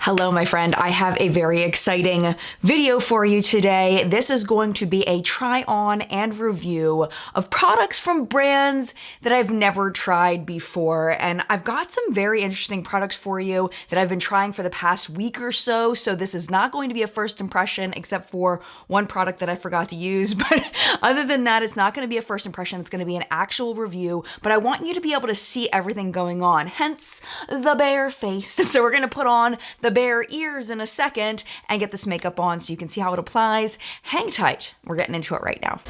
Hello, my friend. I have a very exciting video for you today. This is going to be a try on and review of products from brands that I've never tried before. And I've got some very interesting products for you that I've been trying for the past week or so. So this is not going to be a first impression except for one product that I forgot to use. But other than that, it's not going to be a first impression. It's going to be an actual review, but I want you to be able to see everything going on. Hence the bare face. So we're going to put on the bare ears in a second and get this makeup on so you can see how it applies. Hang tight. We're getting into it right now.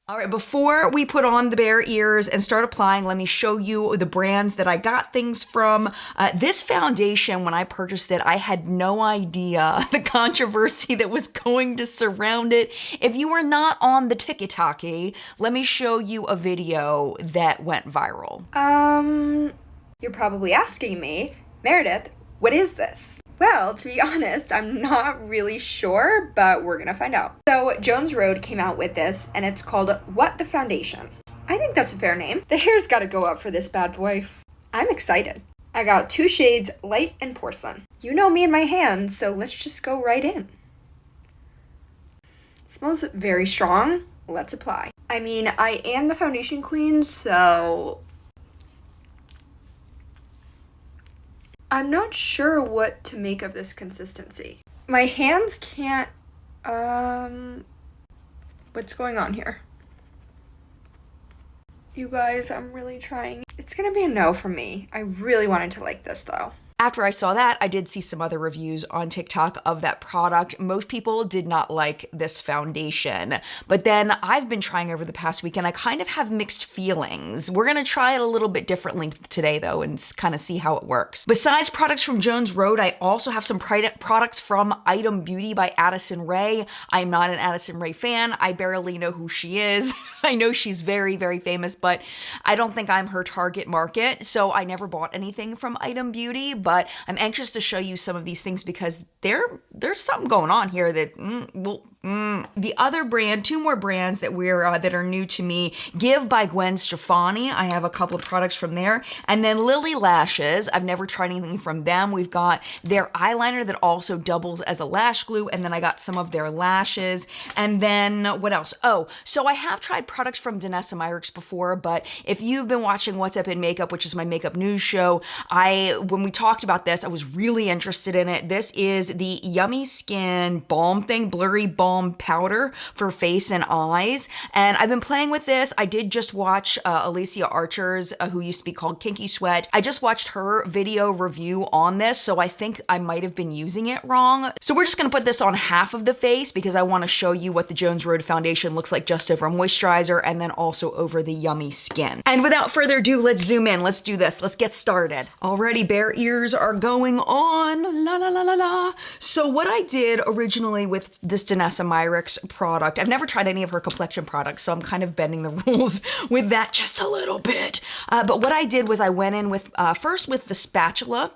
All right, before we put on the bare ears and start applying, let me show you the brands that I got things from. This foundation, when I purchased it, I had no idea the controversy that was going to surround it. If you are not on the TikTok, let me show you a video that went viral. You're probably asking me, Meredith, what is this? Well, to be honest, I'm not really sure, but we're gonna find out. So Jones Road came out with this, and it's called What the Foundation. I think that's a fair name. The hair's gotta go up for this bad boy. I'm excited. I got 2 shades, light and porcelain. You know me and my hands, so let's just go right in. It smells very strong. Let's apply. I mean, I am the foundation queen, so I'm not sure what to make of this consistency. My hands can't, what's going on here? You guys, I'm really trying. It's gonna be a no for me. I really wanted to like this though. After I saw that, I did see some other reviews on TikTok of that product. Most people did not like this foundation, but then I've been trying over the past week and I kind of have mixed feelings. We're gonna try it a little bit differently today though and kind of see how it works. Besides products from Jones Road, I also have some products from Item Beauty by Addison Rae. I'm not an Addison Rae fan. I barely know who she is. I know she's very, very famous, but I don't think I'm her target market. So I never bought anything from Item Beauty, but I'm anxious to show you some of these things because there's something going on here that The other brand, 2 more brands that that are new to me, Give by Gwen Stefani. I have a couple of products from there. And then Lilly Lashes. I've never tried anything from them. We've got their eyeliner that also doubles as a lash glue. And then I got some of their lashes. And then what else? Oh, so I have tried products from Danessa Myricks before, but if you've been watching What's Up in Makeup, which is my makeup news show, when we talked about this, I was really interested in it. This is the Yummy Skin Balm thing, Blurry Balm powder for face and eyes. And I've been playing with this. I did just watch Alicia Archer's, who used to be called Kinky Sweat. I just watched her video review on this, so I think I might have been using it wrong. So we're just gonna put this on half of the face because I wanna show you what the Jones Road foundation looks like just over moisturizer and then also over the Yummy Skin. And without further ado, let's zoom in. Let's do this. Let's get started. Already, bare ears are going on. La la la la la. So what I did originally with this Danessa Myricks product, I've never tried any of her complexion products, so I'm kind of bending the rules with that just a little bit. But what I did was I went in with first with the spatula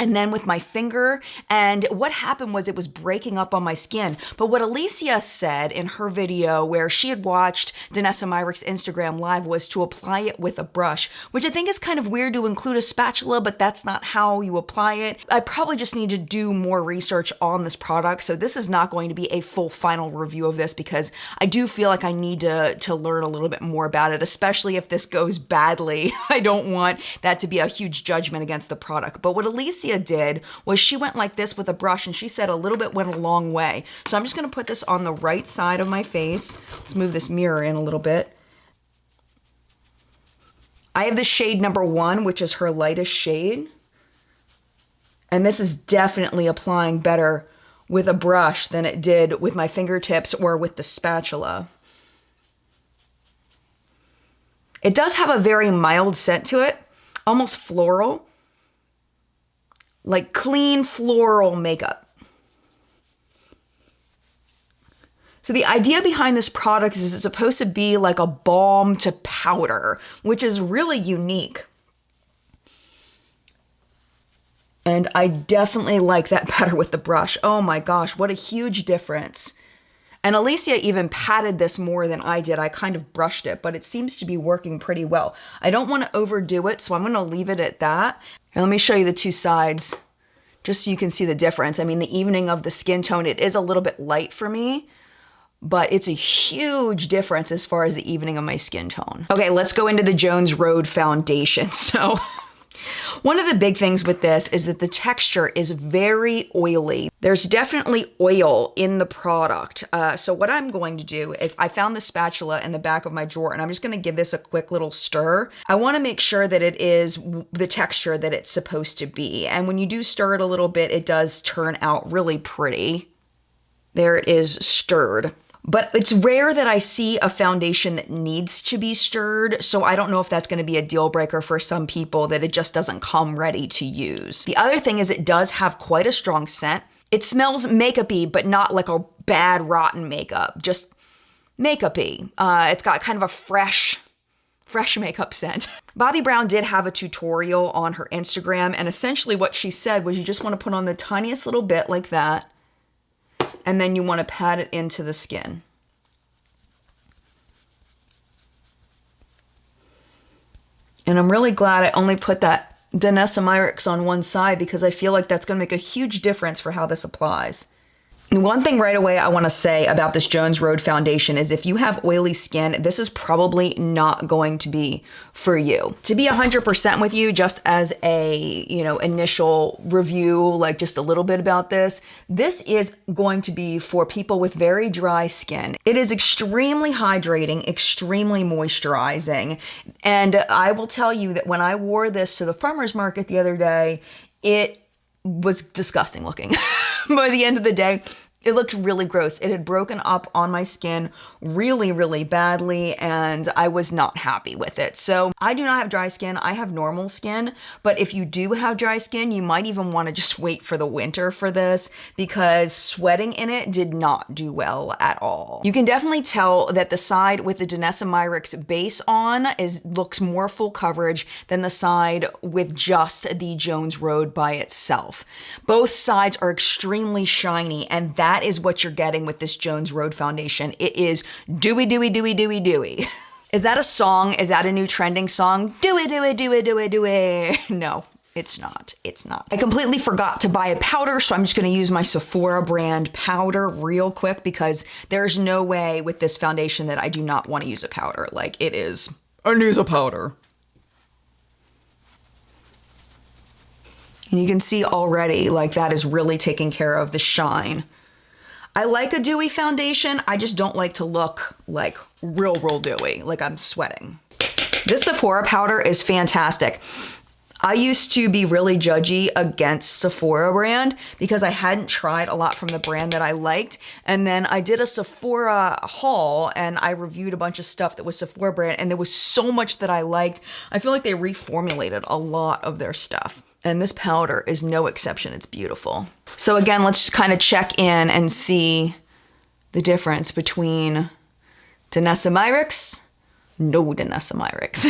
and then with my finger, and what happened was it was breaking up on my skin. But what Alicia said in her video where she had watched Danessa Myricks' Instagram live was to apply it with a brush, which I think is kind of weird to include a spatula, but that's not how you apply it. I probably just need to do more research on this product, so this is not going to be a full final review of this because I do feel like I need to learn a little bit more about it, especially if this goes badly. I don't want that to be a huge judgment against the product. But what Alicia did was she went like this with a brush and she said a little bit went a long way. So I'm just gonna put this on the right side of my face. Let's move this mirror in a little bit. I have the shade number 1, which is her lightest shade. And this is definitely applying better with a brush than it did with my fingertips or with the spatula. It does have a very mild scent to it, almost floral. Like clean floral makeup. So the idea behind this product is it's supposed to be like a balm to powder, which is really unique. And I definitely like that better with the brush. Oh my gosh, what a huge difference. And Alicia even patted this more than I did. I kind of brushed it, but it seems to be working pretty well. I don't want to overdo it, so I'm going to leave it at that. And let me show you the two sides, just so you can see the difference. I mean, the evening of the skin tone, it is a little bit light for me, but it's a huge difference as far as the evening of my skin tone. Okay, let's go into the Jones Road foundation. So one of the big things with this is that the texture is very oily. There's definitely oil in the product. So what I'm going to do is I found the spatula in the back of my drawer and I'm just gonna give this a quick little stir. I wanna make sure that it is the texture that it's supposed to be. And when you do stir it a little bit, it does turn out really pretty. There it is stirred. But it's rare that I see a foundation that needs to be stirred, so I don't know if that's gonna be a deal breaker for some people, that it just doesn't come ready to use. The other thing is it does have quite a strong scent. It smells makeup-y, but not like a bad, rotten makeup, just makeup-y. It's got kind of a fresh makeup scent. Bobbi Brown did have a tutorial on her Instagram, and essentially what she said was you just wanna put on the tiniest little bit like that, and then you want to pat it into the skin. And I'm really glad I only put that Danessa Myricks on one side because I feel like that's going to make a huge difference for how this applies. One thing right away I want to say about this Jones Road foundation is if you have oily skin, this is probably not going to be for you. To be 100% with you, just as a, initial review, like just a little bit about this, this is going to be for people with very dry skin. It is extremely hydrating, extremely moisturizing. And I will tell you that when I wore this to the farmer's market the other day, it was disgusting looking. By the end of the day, it looked really gross. It had broken up on my skin really, really badly, and I was not happy with it. So I do not have dry skin. I have normal skin, but if you do have dry skin, you might even want to just wait for the winter for this because sweating in it did not do well at all. You can definitely tell that the side with the Danessa Myricks base on looks more full coverage than the side with just the Jones Road by itself. Both sides are extremely shiny, and that is what you're getting with this Jones Road foundation. It is dewy, dewy, dewy, dewy, dewy. Is that a song? Is that a new trending song? Dewy, dewy, dewy, dewy, dewy. No, it's not. It's not. I completely forgot to buy a powder, so I'm just gonna use my Sephora brand powder real quick because there's no way with this foundation that I do not want to use a powder. Like it is, I need a powder. And you can see already, like that is really taking care of the shine. I like a dewy foundation. I just don't like to look like real dewy, like I'm sweating. This Sephora powder is fantastic. I used to be really judgy against Sephora brand because I hadn't tried a lot from the brand that I liked. And then I did a Sephora haul and I reviewed a bunch of stuff that was Sephora brand and there was so much that I liked. I feel like they reformulated a lot of their stuff. And this powder is no exception. It's beautiful. So again, let's just kind of check in and see the difference between Danessa Myricks, no Danessa Myricks.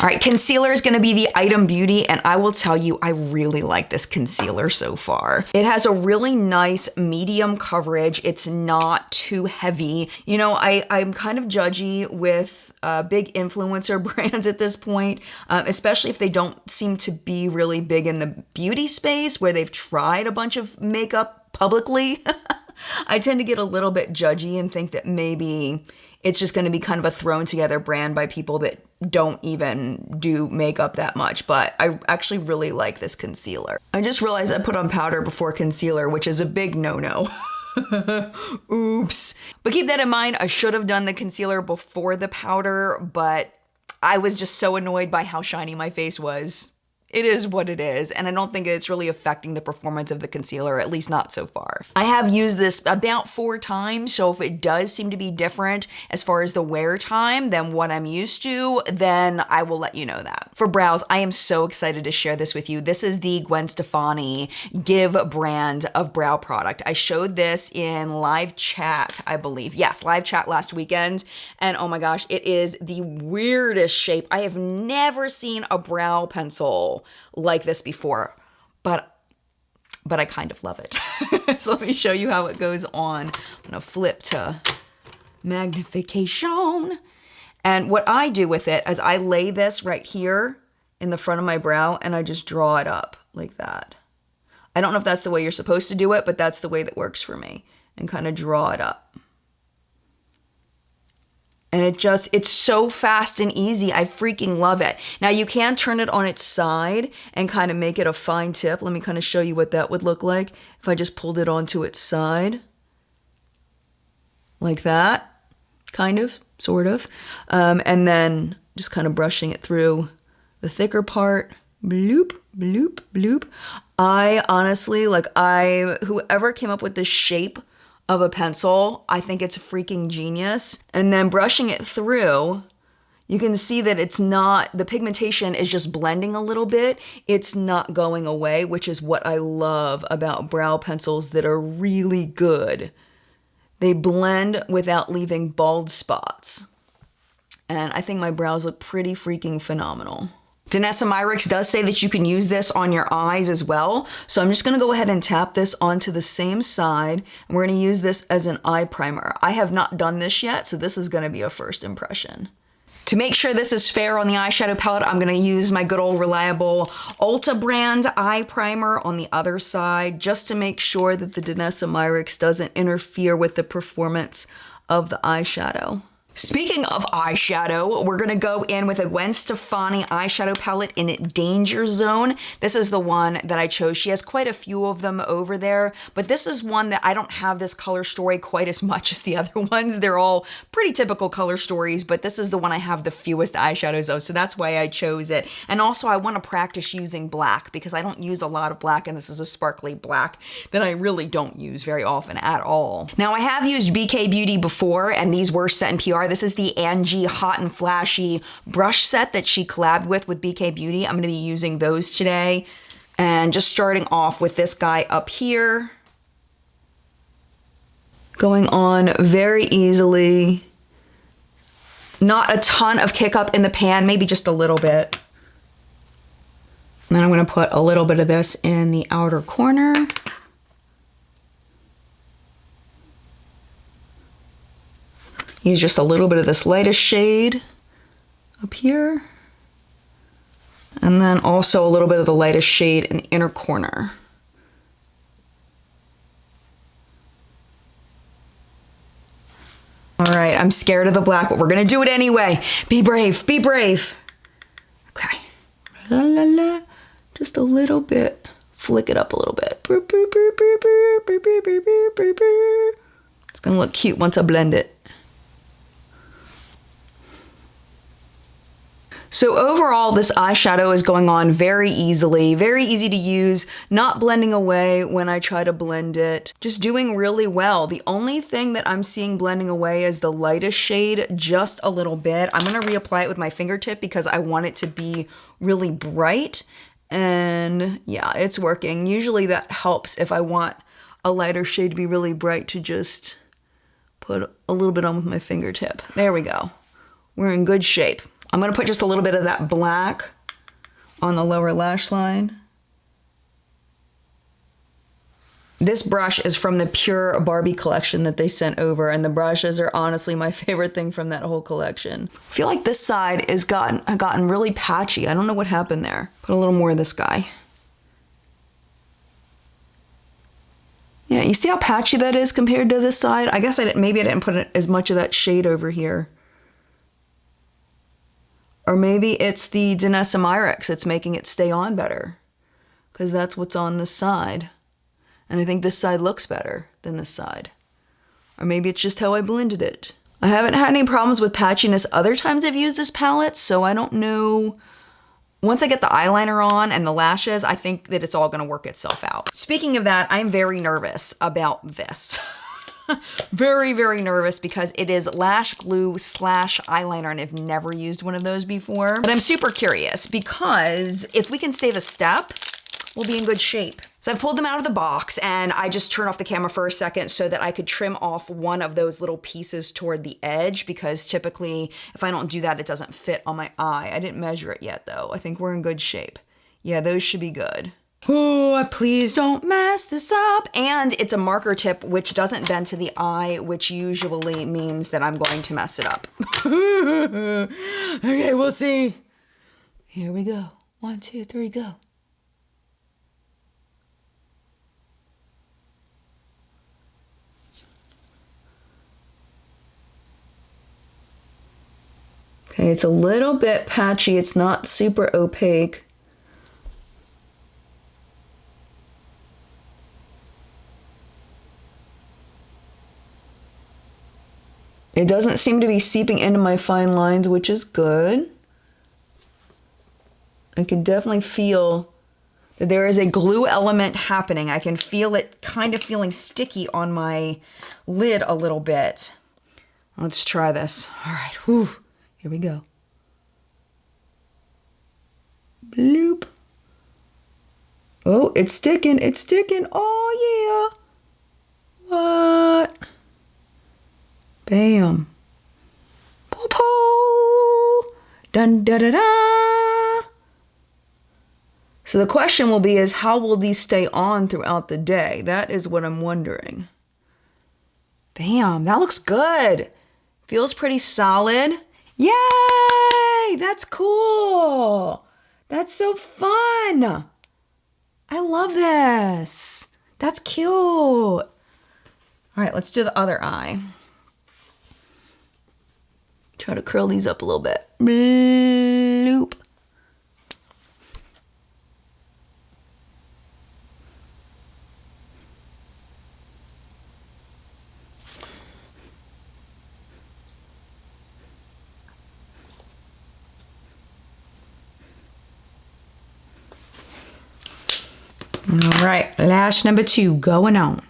All right, concealer is gonna be the Item Beauty, and I will tell you, I really like this concealer so far. It has a really nice medium coverage. It's not too heavy. You know, I'm kind of judgy with big influencer brands at this point, especially if they don't seem to be really big in the beauty space where they've tried a bunch of makeup publicly. I tend to get a little bit judgy and think that maybe it's just gonna be kind of a thrown together brand by people that don't even do makeup that much, but I actually really like this concealer. I just realized I put on powder before concealer, which is a big no-no. Oops. But keep that in mind, I should have done the concealer before the powder, but I was just so annoyed by how shiny my face was. It is what it is, and I don't think it's really affecting the performance of the concealer, at least not so far. I have used this about 4 times, so if it does seem to be different as far as the wear time than what I'm used to, then I will let you know that. For brows, I am so excited to share this with you. This is the Gwen Stefani Give brand of brow product. I showed this in live chat, I believe. Yes, live chat last weekend, and oh my gosh, it is the weirdest shape. I have never seen a brow pencil like this before, but but I kind of love it. So let me show you how it goes on. I'm gonna flip to magnification. And what I do with it is I lay this right here in the front of my brow and I just draw it up like that. I don't know if that's the way you're supposed to do it, but that's the way that works for me. And kind of draw it up. And it's so fast and easy. I freaking love it. Now you can turn it on its side and kind of make it a fine tip. Let me kind of show you what that would look like if I just pulled it onto its side. Like that, kind of, sort of. And then just kind of brushing it through the thicker part. Bloop, bloop, bloop. I honestly, whoever came up with this shape of a pencil, I think it's a freaking genius. And then brushing it through, you can see that it's not, the pigmentation is just blending a little bit. It's not going away, which is what I love about brow pencils that are really good. They blend without leaving bald spots. And I think my brows look pretty freaking phenomenal. Danessa Myricks does say that you can use this on your eyes as well. So I'm just gonna go ahead and tap this onto the same side. And we're gonna use this as an eye primer. I have not done this yet, so this is gonna be a first impression. To make sure this is fair on the eyeshadow palette, I'm gonna use my good old reliable Ulta brand eye primer on the other side, just to make sure that the Danessa Myricks doesn't interfere with the performance of the eyeshadow. Speaking of eyeshadow, we're gonna go in with a Gwen Stefani eyeshadow palette in Danger Zone. This is the one that I chose. She has quite a few of them over there, but this is one that I don't have this color story quite as much as the other ones. They're all pretty typical color stories, but this is the one I have the fewest eyeshadows of, so that's why I chose it. And also I wanna practice using black because I don't use a lot of black, and this is a sparkly black that I really don't use very often at all. Now I have used BK Beauty before, and these were set in PR. This is the Angie Hot and Flashy brush set that she collabed with BK Beauty. I'm gonna be using those today. And just starting off with this guy up here. Going on very easily. Not a ton of kick up in the pan, maybe just a little bit. And then I'm gonna put a little bit of this in the outer corner. Use just a little bit of this lightest shade up here. And then also a little bit of the lightest shade in the inner corner. All right, I'm scared of the black, but we're gonna do it anyway. Be brave, be brave. Okay, la la la, just a little bit. Flick it up a little bit. It's gonna look cute once I blend it. So overall, this eyeshadow is going on very easily, very easy to use, not blending away when I try to blend it, just doing really well. The only thing that I'm seeing blending away is the lightest shade, just a little bit. I'm gonna reapply it with my fingertip because I want it to be really bright. And yeah, it's working. Usually that helps if I want a lighter shade to be really bright, to just put a little bit on with my fingertip. There we go. We're in good shape. I'm gonna put just a little bit of that black on the lower lash line. This brush is from the Pure Barbie collection that they sent over, and the brushes are honestly my favorite thing from that whole collection. I feel like this side has gotten really patchy. I don't know what happened there. Put a little more of this guy. Yeah, you see how patchy that is compared to this side? I guess maybe I didn't put as much of that shade over here. Or maybe it's the Danessa Myricks that's making it stay on better, because that's what's on this side. And I think this side looks better than this side. Or maybe it's just how I blended it. I haven't had any problems with patchiness other times I've used this palette, so I don't know. Once I get the eyeliner on and the lashes, I think that it's all gonna work itself out. Speaking of that, I'm very nervous about this. Very, very nervous because it is lash glue / eyeliner, and I've never used one of those before. But I'm super curious because if we can save a step, we'll be in good shape. So I've pulled them out of the box, and I just turned off the camera for a second so that I could trim off one of those little pieces toward the edge, because typically if I don't do that, it doesn't fit on my eye. I didn't measure it yet though. I think we're in good shape. Yeah, those should be good. Oh, please don't mess this up. And it's a marker tip, which doesn't bend to the eye, which usually means that I'm going to mess it up. Okay, we'll see. Here we go. 1, 2, 3, go. Okay, it's a little bit patchy. It's not super opaque. It doesn't seem to be seeping into my fine lines, which is good. I can definitely feel that there is a glue element happening. I can feel it kind of feeling sticky on my lid a little bit. Let's try this. All right, whew. Here we go. Bloop. Oh, it's sticking, it's sticking. Oh, yeah. What? Bam. Po-po. Dun, da, da, da. So the question will be is how will these stay on throughout the day? That is what I'm wondering. Bam, that looks good. Feels pretty solid. Yay! That's cool. That's so fun. I love this. That's cute. All right, let's do the other eye. Try to curl these up a little bit. Bloop. All right, lash number 2 going on.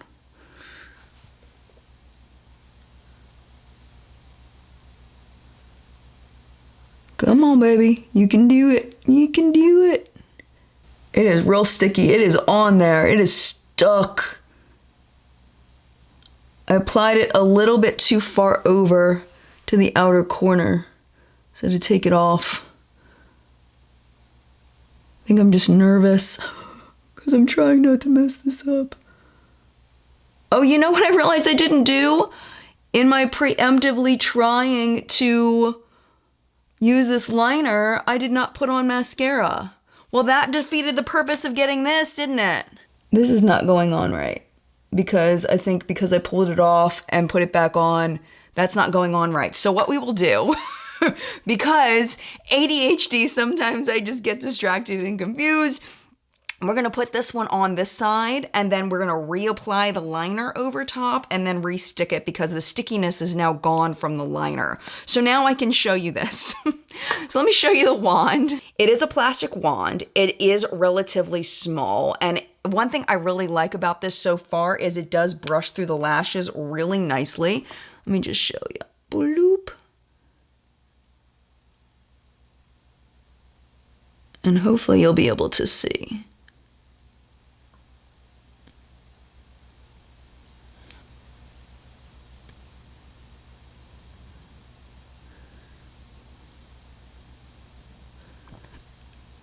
Come on, baby. You can do it. You can do it. It is real sticky. It is on there. It is stuck. I applied it a little bit too far over to the outer corner. So to take it off. I think I'm just nervous because I'm trying not to mess this up. Oh, you know what I realized I didn't do? In my preemptively trying to use this liner, I did not put on mascara. Well, that defeated the purpose of getting this, didn't it? This is not going on right. Because I think because I pulled it off and put it back on, that's not going on right. So what we will do, because ADHD, sometimes I just get distracted and confused, we're gonna put this one on this side and then we're gonna reapply the liner over top and then re-stick it because the stickiness is now gone from the liner. So now I can show you this. So let me show you the wand. It is a plastic wand. It is relatively small. And one thing I really like about this so far is it does brush through the lashes really nicely. Let me just show you. Bloop. And hopefully you'll be able to see.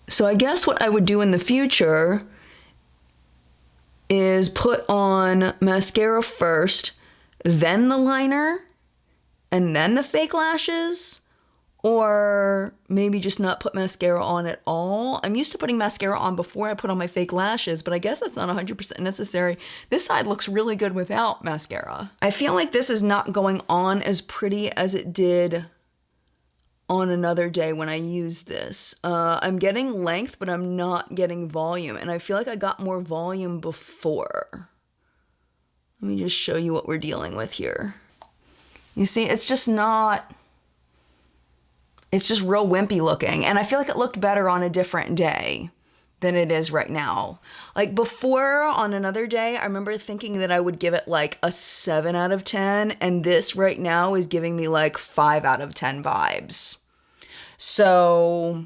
So I guess what I would do in the future is put on mascara first, then the liner, and then the fake lashes, or maybe just not put mascara on at all. I'm used to putting mascara on before I put on my fake lashes, but I guess that's not 100% necessary. This side looks really good without mascara. I feel like this is not going on as pretty as it did on another day when I used this. I'm getting length, but I'm not getting volume. And I feel like I got more volume before. Let me just show you what we're dealing with here. You see, it's just not, it's just real wimpy looking. And I feel like it looked better on a different day than it is right now. Like before, on another day, I remember thinking that I would give it like a 7 out of 10, and this right now is giving me like 5 out of 10 vibes. So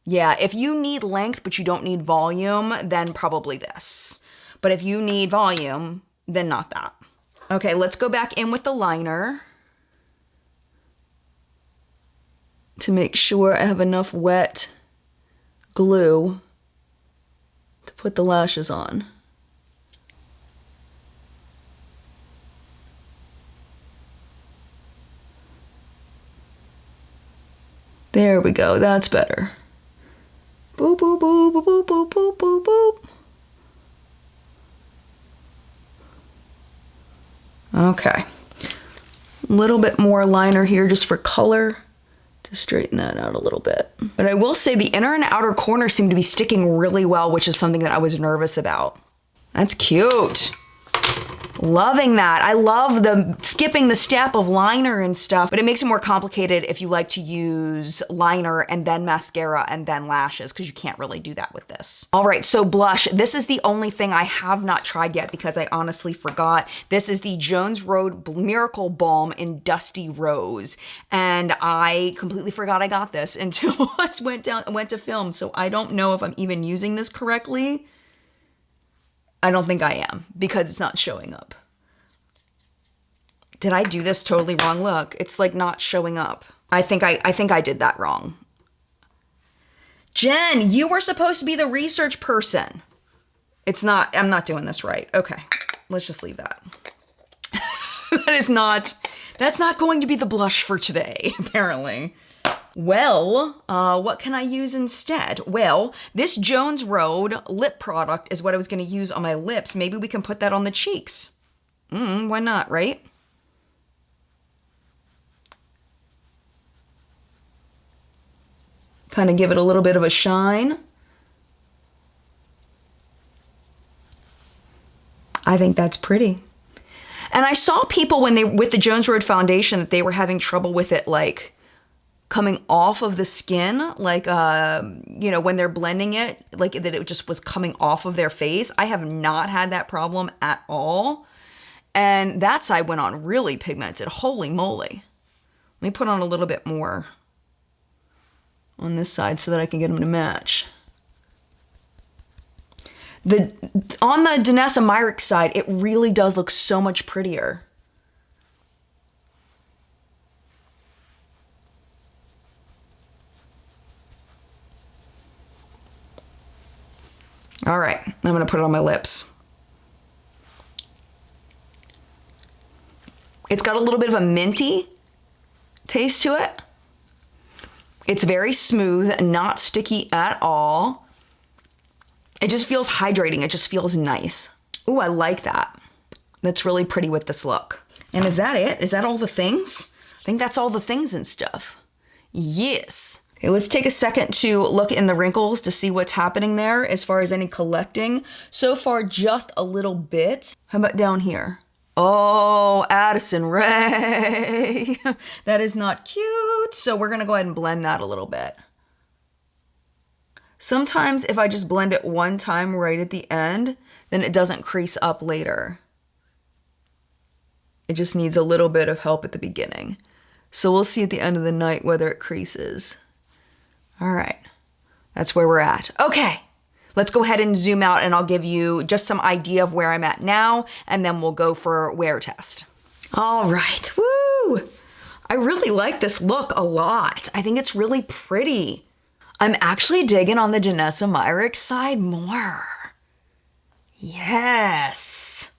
yeah, if you need length but you don't need volume, then probably this. But if you need volume, then not that. Okay, let's go back in with the liner to make sure I have enough wet glue to put the lashes on. There we go, that's better. Boop, boop, boop, boop, boop, boop, boop, boop, boop. Okay. A little bit more liner here just for color to straighten that out a little bit. But I will say the inner and outer corner seem to be sticking really well, which is something that I was nervous about. That's cute. Loving that. I love the skipping the step of liner and stuff, but it makes it more complicated if you like to use liner and then mascara and then lashes, because you can't really do that with this. All right, so blush. This is the only thing I have not tried yet because I honestly forgot. This is the Jones Road Miracle Balm in Dusty Rose, and I completely forgot I got this until I went to film, so I don't know if I'm even using this correctly. I don't think I am because it's not showing up. Did I do this totally wrong? Look, it's like not showing up. I think I did that wrong. Jen, you were supposed to be the research person. It's not, I'm not doing this right. Okay, let's just leave that. That's not going to be the blush for today, apparently. Well, what can I use instead? Well, this Jones Road lip product is what I was going to use on my lips. Maybe we can put that on the cheeks. Why not, right? Kind of give it a little bit of a shine. I think that's pretty. And I saw people with the Jones Road foundation that they were having trouble with it, like coming off of the skin, like, you know, when they're blending it, like that it just was coming off of their face. I have not had that problem at all. And that side went on really pigmented. Holy moly. Let me put on a little bit more on this side so that I can get them to match. On the Danessa Myricks side, it really does look so much prettier. All right, I'm gonna put it on my lips. It's got a little bit of a minty taste to it. It's very smooth, not sticky at all. It just feels hydrating. It just feels nice. Ooh, I like that. That's really pretty with this look. And is that it? Is that all the things? I think that's all the things and stuff. Yes. Okay, let's take a second to look in the wrinkles to see what's happening there as far as any collecting. So far, just a little bit. How about down here? Oh, Addison Rae. That is not cute. So we're gonna go ahead and blend that a little bit. Sometimes if I just blend it one time right at the end, then it doesn't crease up later. It just needs a little bit of help at the beginning. So we'll see at the end of the night whether it creases. All right, that's where we're at. Okay, let's go ahead and zoom out and I'll give you just some idea of where I'm at now, and then we'll go for wear test. All right, woo! I really like this look a lot. I think it's really pretty. I'm actually digging on the Danessa Myricks side more. Yes.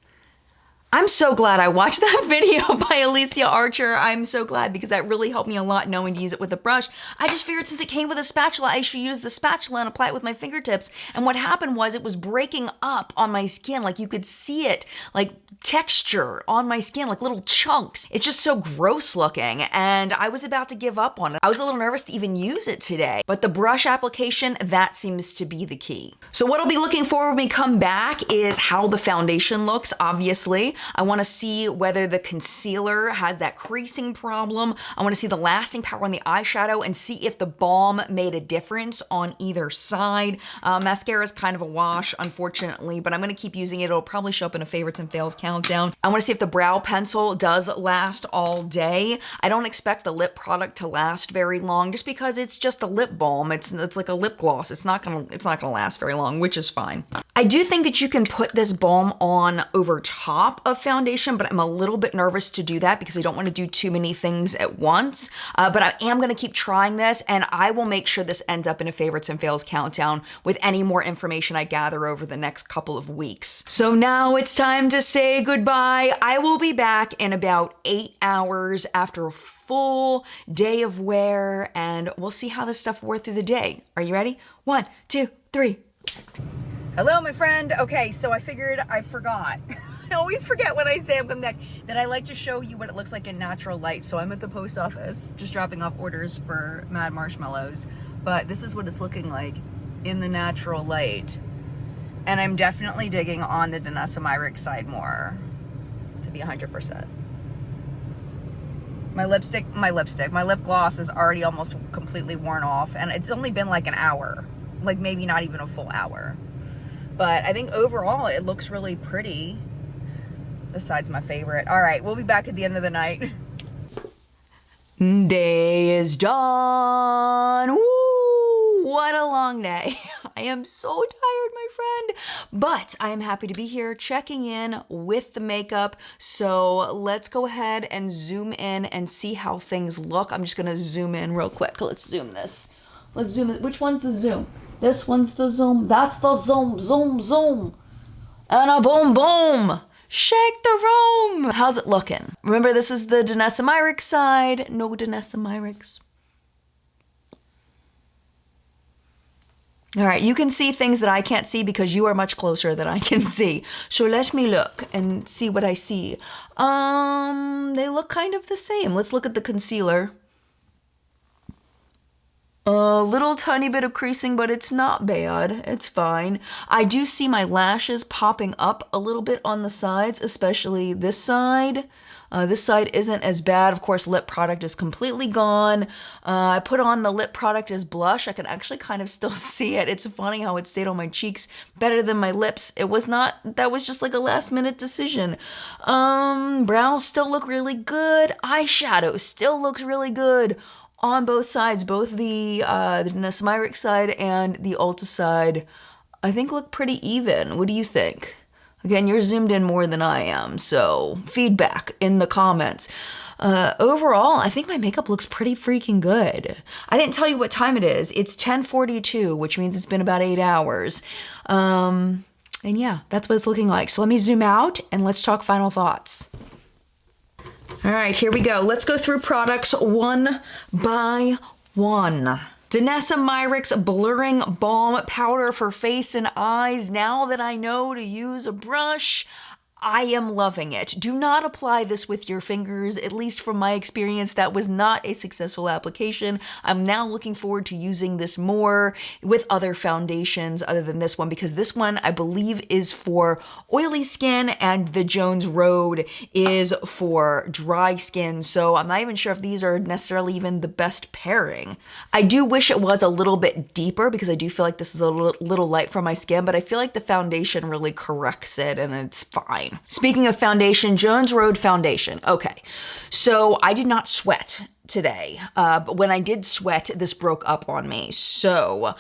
I'm so glad I watched that video by Alicia Archer. I'm so glad because that really helped me a lot knowing to use it with a brush. I just figured since it came with a spatula, I should use the spatula and apply it with my fingertips. And what happened was it was breaking up on my skin. Like you could see it, like texture on my skin, like little chunks. It's just so gross looking. And I was about to give up on it. I was a little nervous to even use it today. But the brush application, that seems to be the key. So what I'll be looking for when we come back is how the foundation looks, obviously. I want to see whether the concealer has that creasing problem. I want to see the lasting power on the eyeshadow and see if the balm made a difference on either side. Mascara is kind of a wash, unfortunately, but I'm going to keep using it. It'll probably show up in a favorites and fails countdown. I want to see if the brow pencil does last all day. I don't expect the lip product to last very long just because it's just a lip balm. It's like a lip gloss. It's not gonna last very long, which is fine. I do think that you can put this balm on over top of foundation, but I'm a little bit nervous to do that because I don't want to do too many things at once. But I am going to keep trying this, and I will make sure this ends up in a favorites and fails countdown with any more information I gather over the next couple of weeks. So now it's time to say goodbye. I will be back in about 8 hours after a full day of wear, and we'll see how this stuff wore through the day. Are you ready? 1, 2, 3. Hello, my friend. Okay, so I figured I forgot. I always forget when I say I'm coming back that I like to show you what it looks like in natural light. So I'm at the post office just dropping off orders for Mad Marshmallows, but this is what it's looking like in the natural light. And I'm definitely digging on the Danessa Myricks side more, to be 100%. My lip gloss is already almost completely worn off, and it's only been like an hour, like maybe not even a full hour. But I think overall it looks really pretty. This side's my favorite. All right, we'll be back at the end of the night. Day is done. Woo, what a long day. I am so tired, my friend. But I am happy to be here checking in with the makeup. So let's go ahead and zoom in and see how things look. I'm just gonna zoom in real quick. Let's zoom this. Let's zoom it. Which one's the zoom? This one's the zoom. That's the zoom, zoom, zoom. And a boom, boom. Shake the room. How's it looking? Remember, this is the Danessa Myricks side. No Danessa Myricks. All right, you can see things that I can't see because you are much closer than I can see. So let me look and see what I see. They look kind of the same. Let's look at the concealer. A little tiny bit of creasing, but it's not bad. It's fine. I do see my lashes popping up a little bit on the sides, especially this side. This side isn't as bad. Of course, lip product is completely gone. I put on the lip product as blush. I can actually kind of still see it. It's funny how it stayed on my cheeks better than my lips. It was not, that was just like a last minute decision. Brows still look really good. Eyeshadow still looks really good on both sides. Both the Danessa Myricks side and the Ulta side, I think look pretty even. What do you think? Again, you're zoomed in more than I am, so feedback in the comments. Overall, I think my makeup looks pretty freaking good. I didn't tell you what time it is. It's 10:42, which means it's been about 8 hours. And yeah, that's what it's looking like. So let me zoom out and let's talk final thoughts. All right, here we go. Let's go through products one by one. Danessa Myricks Blurring Balm Powder for face and eyes. Now that I know to use a brush, I am loving it. Do not apply this with your fingers. At least from my experience, that was not a successful application. I'm now looking forward to using this more with other foundations other than this one, because this one I believe is for oily skin and the Jones Road is for dry skin. So I'm not even sure if these are necessarily even the best pairing. I do wish it was a little bit deeper because I do feel like this is a little light for my skin, but I feel like the foundation really corrects it and it's fine. Speaking of foundation, Jones Road foundation. Okay, so I did not sweat today, but when I did sweat, this broke up on me. So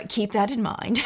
keep that in mind.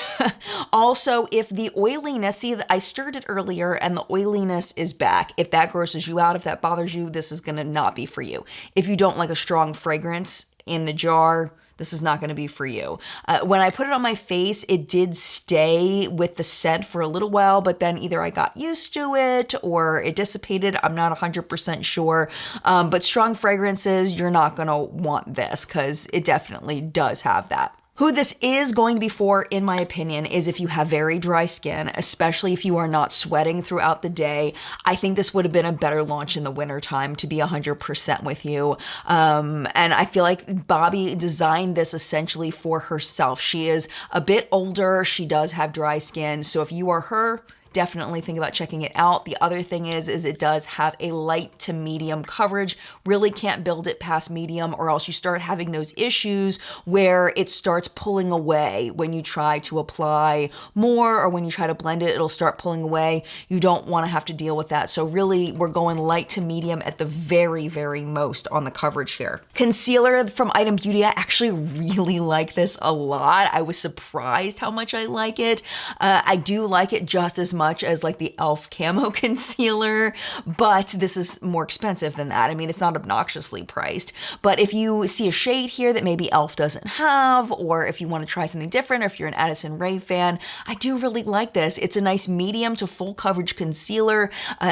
Also, if the oiliness, see, I stirred it earlier and the oiliness is back. If that grosses you out, if that bothers you, this is gonna not be for you. If you don't like a strong fragrance in the jar, this is not going to be for you. When I put it on my face, it did stay with the scent for a little while, but then either I got used to it or it dissipated. I'm not 100% sure. But strong fragrances, you're not going to want this because it definitely does have that. Who this is going to be for, in my opinion, is if you have very dry skin, especially if you are not sweating throughout the day. I think this would have been a better launch in the wintertime, to be 100% with you. And I feel like Bobbi designed this essentially for herself. She is a bit older. She does have dry skin. So if you are her, definitely think about checking it out. The other thing is it does have a light to medium coverage. Really can't build it past medium, or else you start having those issues where it starts pulling away when you try to apply more, or when you try to blend it, it'll start pulling away. You don't want to have to deal with that. So really, we're going light to medium at the very, very most on the coverage here. Concealer from Item Beauty, I actually really like this a lot. I was surprised how much I like it. I do like it just as much as like the e.l.f. Camo Concealer, but this is more expensive than that. I mean, it's not obnoxiously priced, but if you see a shade here that maybe e.l.f. doesn't have, or if you want to try something different, or if you're an Addison Rae fan, I do really like this. It's a nice medium to full coverage concealer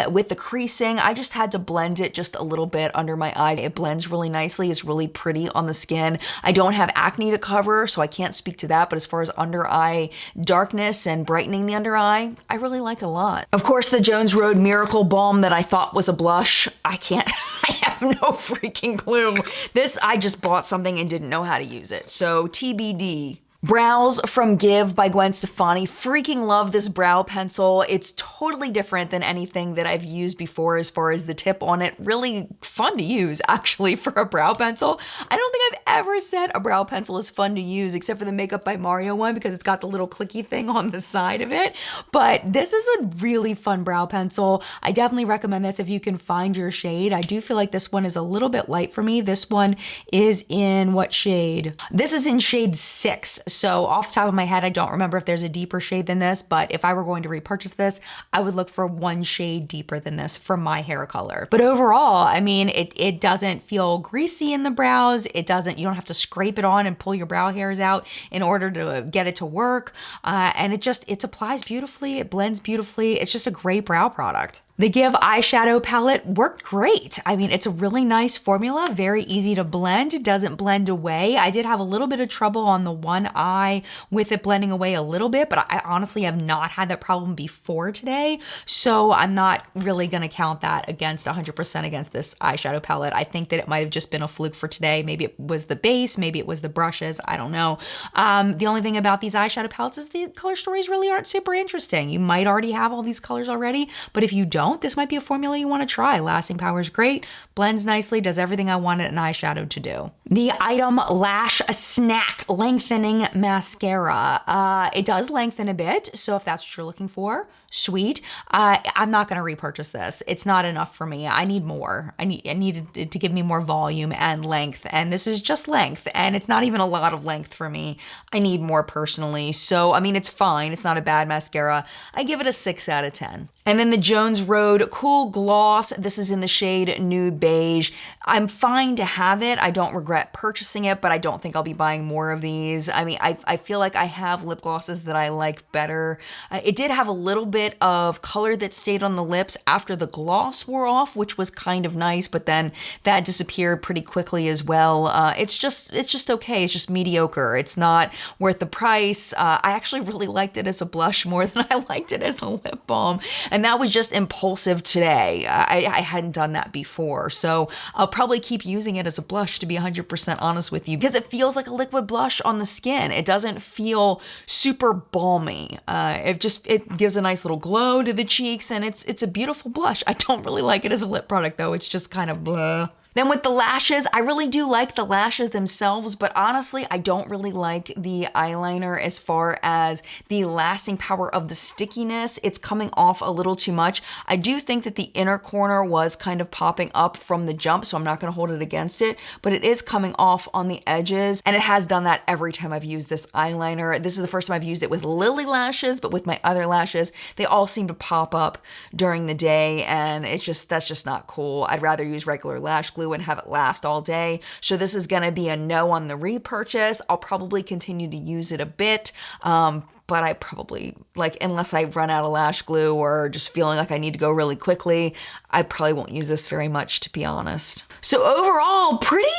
with the creasing. I just had to blend it just a little bit under my eyes. It blends really nicely. It's really pretty on the skin. I don't have acne to cover, so I can't speak to that, but as far as under eye darkness and brightening the under eye, I really like a lot. Of course, the Jones Road Miracle Balm that I thought was a blush, I have no freaking clue. This, I just bought something and didn't know how to use it, so TBD. Brows from Give by Gwen Stefani. Freaking love this brow pencil. It's totally different than anything that I've used before as far as the tip on it. Really fun to use, actually, for a brow pencil. I don't think I've ever said a brow pencil is fun to use, except for the Makeup by Mario one, because it's got the little clicky thing on the side of it. But this is a really fun brow pencil. I definitely recommend this if you can find your shade. I do feel like this one is a little bit light for me. This one is in what shade? This is in shade 6. So off the top of my head, I don't remember if there's a deeper shade than this, but if I were going to repurchase this, I would look for one shade deeper than this for my hair color. But overall, I mean, it doesn't feel greasy in the brows. You don't have to scrape it on and pull your brow hairs out in order to get it to work. And it applies beautifully. It blends beautifully. It's just a great brow product. The Give eyeshadow palette worked great. I mean, it's a really nice formula, very easy to blend. It doesn't blend away. I did have a little bit of trouble on the one eye with it blending away a little bit, but I honestly have not had that problem before today. So I'm not really gonna count that against 100% against this eyeshadow palette. I think that it might've just been a fluke for today. Maybe it was the base, maybe it was the brushes, I don't know. The only thing about these eyeshadow palettes is the color stories really aren't super interesting. You might already have all these colors already, but if you don't, this might be a formula you want to try. Lasting power is great, blends nicely, does everything I wanted an eyeshadow to do. The Item Lash Snack Lengthening Mascara. It does lengthen a bit, so if that's what you're looking for, sweet. I'm not going to repurchase this. It's not enough for me. I need more. I needed it to give me more volume and length, and this is just length, and it's not even a lot of length for me. I need more personally, so I mean, it's fine. It's not a bad mascara. I give it a 6 out of 10. And then the Jones Road Cool Gloss. This is in the shade Nude Beige. I'm fine to have it. I don't regret purchasing it, but I don't think I'll be buying more of these. I mean, I feel like I have lip glosses that I like better. It did have a little bit of color that stayed on the lips after the gloss wore off, which was kind of nice, but then that disappeared pretty quickly as well. It's just okay. It's just mediocre. It's not worth the price. I actually really liked it as a blush more than I liked it as a lip balm. And that was just impulsive today. I hadn't done that before. So I'll probably keep using it as a blush, to be 100% honest with you, because it feels like a liquid blush on the skin. It doesn't feel super balmy. It gives a nice little glow to the cheeks, and it's a beautiful blush. I don't really like it as a lip product though. It's just kind of blah. Then with the lashes, I really do like the lashes themselves, but honestly, I don't really like the eyeliner as far as the lasting power of the stickiness. It's coming off a little too much. I do think that the inner corner was kind of popping up from the jump, so I'm not gonna hold it against it, but it is coming off on the edges, and it has done that every time I've used this eyeliner. This is the first time I've used it with Lilly Lashes, but with my other lashes, they all seem to pop up during the day, and that's just not cool. I'd rather use regular lash glue and have it last all day. So this is gonna be a no on the repurchase. I'll probably continue to use it a bit, but I probably, unless I run out of lash glue or just feeling like I need to go really quickly, I probably won't use this very much, to be honest. So overall, pretty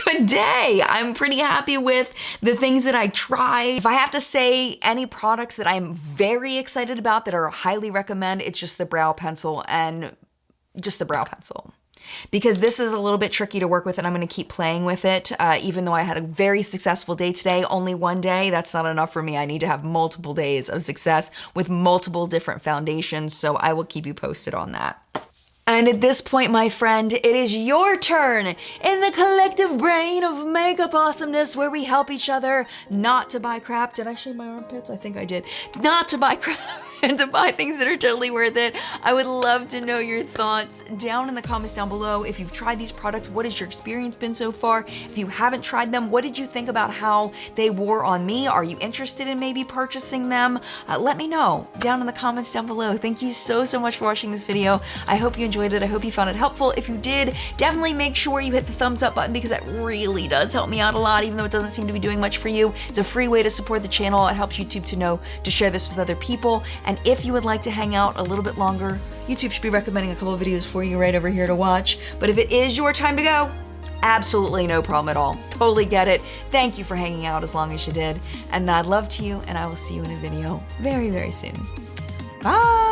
good day. I'm pretty happy with the things that I tried. If I have to say any products that I'm very excited about that are highly recommend, it's just the brow pencil and just the brow pencil. because this is a little bit tricky to work with and I'm gonna keep playing with it. Even though I had a very successful day today, only one day, that's not enough for me. I need to have multiple days of success with multiple different foundations, so I will keep you posted on that. And at this point, my friend, it is your turn in the collective brain of makeup awesomeness where we help each other not to buy crap. Did I shave my armpits? I think I did. Not to buy crap and to buy things that are totally worth it. I would love to know your thoughts down in the comments down below. If you've tried these products, what has your experience been so far? If you haven't tried them, what did you think about how they wore on me? Are you interested in maybe purchasing them? Let me know down in the comments down below. Thank you so much for watching this video. I hope you enjoyed it. I hope you found it helpful. If you did, definitely make sure you hit the thumbs up button because that really does help me out a lot, even though it doesn't seem to be doing much for you. It's a free way to support the channel. It helps YouTube to know to share this with other people. And if you would like to hang out a little bit longer, YouTube should be recommending a couple of videos for you right over here to watch. But if it is your time to go, absolutely no problem at all. Totally get it. Thank you for hanging out as long as you did. And I'd love to you, and I will see you in a video very, very soon. Bye!